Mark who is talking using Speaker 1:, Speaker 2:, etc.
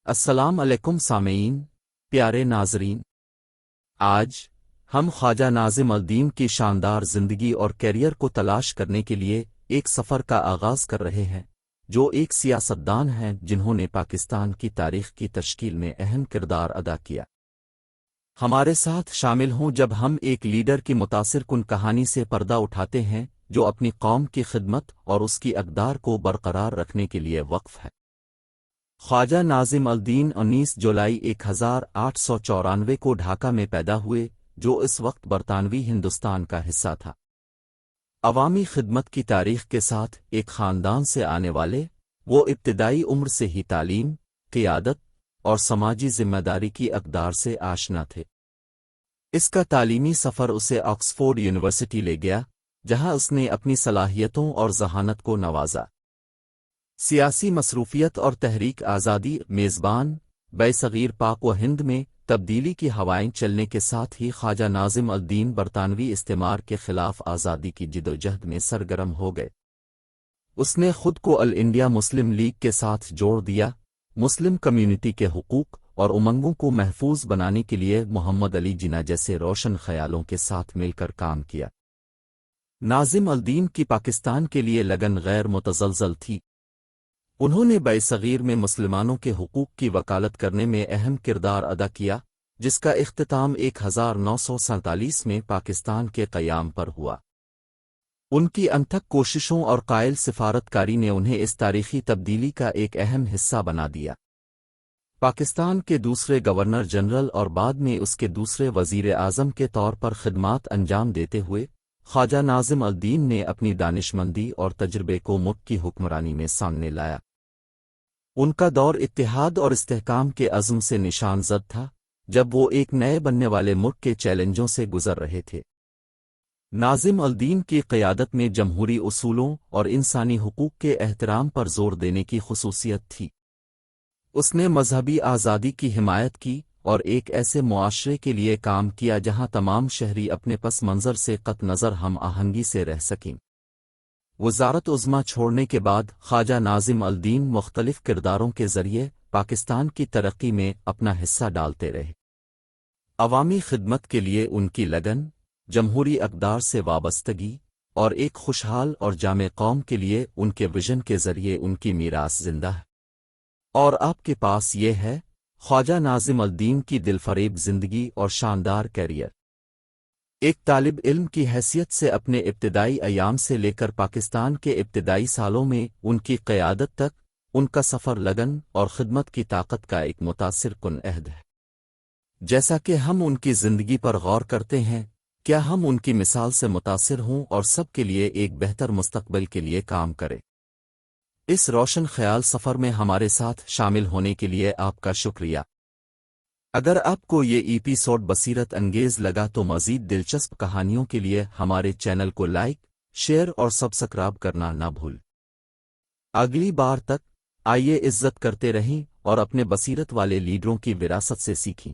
Speaker 1: السلام علیکم سامعین، پیارے ناظرین۔ آج ہم خواجہ ناظم الدین کی شاندار زندگی اور کیریئر کو تلاش کرنے کے لیے ایک سفر کا آغاز کر رہے ہیں، جو ایک سیاستدان ہیں جنہوں نے پاکستان کی تاریخ کی تشکیل میں اہم کردار ادا کیا۔ ہمارے ساتھ شامل ہوں جب ہم ایک لیڈر کی متاثر کن کہانی سے پردہ اٹھاتے ہیں جو اپنی قوم کی خدمت اور اس کی اقدار کو برقرار رکھنے کے لیے وقف ہے۔ خواجہ ناظم الدین 19 جولائی 1894 کو ڈھاکہ میں پیدا ہوئے، جو اس وقت برطانوی ہندوستان کا حصہ تھا۔ عوامی خدمت کی تاریخ کے ساتھ ایک خاندان سے آنے والے، وہ ابتدائی عمر سے ہی تعلیم، قیادت اور سماجی ذمہ داری کی اقدار سے آشنا تھے۔ اس کا تعلیمی سفر اسے آکسفورڈ یونیورسٹی لے گیا، جہاں اس نے اپنی صلاحیتوں اور ذہانت کو نوازا۔ سیاسی مصروفیت اور تحریک آزادی میزبان صغیر پاک و ہند میں تبدیلی کی ہوائیں چلنے کے ساتھ ہی خواجہ ناظم الدین برطانوی استعمار کے خلاف آزادی کی جدوجہد میں سرگرم ہو گئے۔ اس نے خود کو آل انڈیا مسلم لیگ کے ساتھ جوڑ دیا، مسلم کمیونٹی کے حقوق اور امنگوں کو محفوظ بنانے کے لیے محمد علی جناح جیسے روشن خیالوں کے ساتھ مل کر کام کیا۔ ناظم الدین کی پاکستان کے لیے لگن غیر متزلزل تھی۔ انہوں نے صغیر میں مسلمانوں کے حقوق کی وکالت کرنے میں اہم کردار ادا کیا، جس کا اختتام 1947 میں پاکستان کے قیام پر ہوا۔ ان کی انتھک کوششوں اور قائل سفارتکاری نے انہیں اس تاریخی تبدیلی کا ایک اہم حصہ بنا دیا۔ پاکستان کے دوسرے گورنر جنرل اور بعد میں اس کے دوسرے وزیر اعظم کے طور پر خدمات انجام دیتے ہوئے، خواجہ ناظم الدین نے اپنی دانشمندی اور تجربے کو ملک کی حکمرانی میں سامنے لایا۔ ان کا دور اتحاد اور استحکام کے عزم سے نشان زد تھا، جب وہ ایک نئے بننے والے ملک کے چیلنجوں سے گزر رہے تھے۔ ناظم الدین کی قیادت میں جمہوری اصولوں اور انسانی حقوق کے احترام پر زور دینے کی خصوصیت تھی۔ اس نے مذہبی آزادی کی حمایت کی اور ایک ایسے معاشرے کے لیے کام کیا جہاں تمام شہری اپنے پس منظر سے قطع نظر ہم آہنگی سے رہ سکیں۔ وزارت عظمیٰ چھوڑنے کے بعد خواجہ ناظم الدین مختلف کرداروں کے ذریعے پاکستان کی ترقی میں اپنا حصہ ڈالتے رہے۔ عوامی خدمت کے لیے ان کی لگن، جمہوری اقدار سے وابستگی اور ایک خوشحال اور جامع قوم کے لیے ان کے وژن کے ذریعے ان کی میراث زندہ ہے۔ اور آپ کے پاس یہ ہے خواجہ ناظم الدین کی دلفریب زندگی اور شاندار کیریئر۔ ایک طالب علم کی حیثیت سے اپنے ابتدائی ایام سے لے کر پاکستان کے ابتدائی سالوں میں ان کی قیادت تک، ان کا سفر لگن اور خدمت کی طاقت کا ایک متاثر کن عہد ہے۔ جیسا کہ ہم ان کی زندگی پر غور کرتے ہیں، کیا ہم ان کی مثال سے متاثر ہوں اور سب کے لیے ایک بہتر مستقبل کے لیے کام کریں؟ اس روشن خیال سفر میں ہمارے ساتھ شامل ہونے کے لیے آپ کا شکریہ۔ اگر آپ کو یہ ایپیسوڈ بصیرت انگیز لگا تو مزید دلچسپ کہانیوں کے لیے ہمارے چینل کو لائک، شیئر اور سبسکرائب کرنا نہ بھول۔ اگلی بار تک آئیے عزت کرتے رہیں اور اپنے بصیرت والے لیڈروں کی وراثت سے سیکھیں۔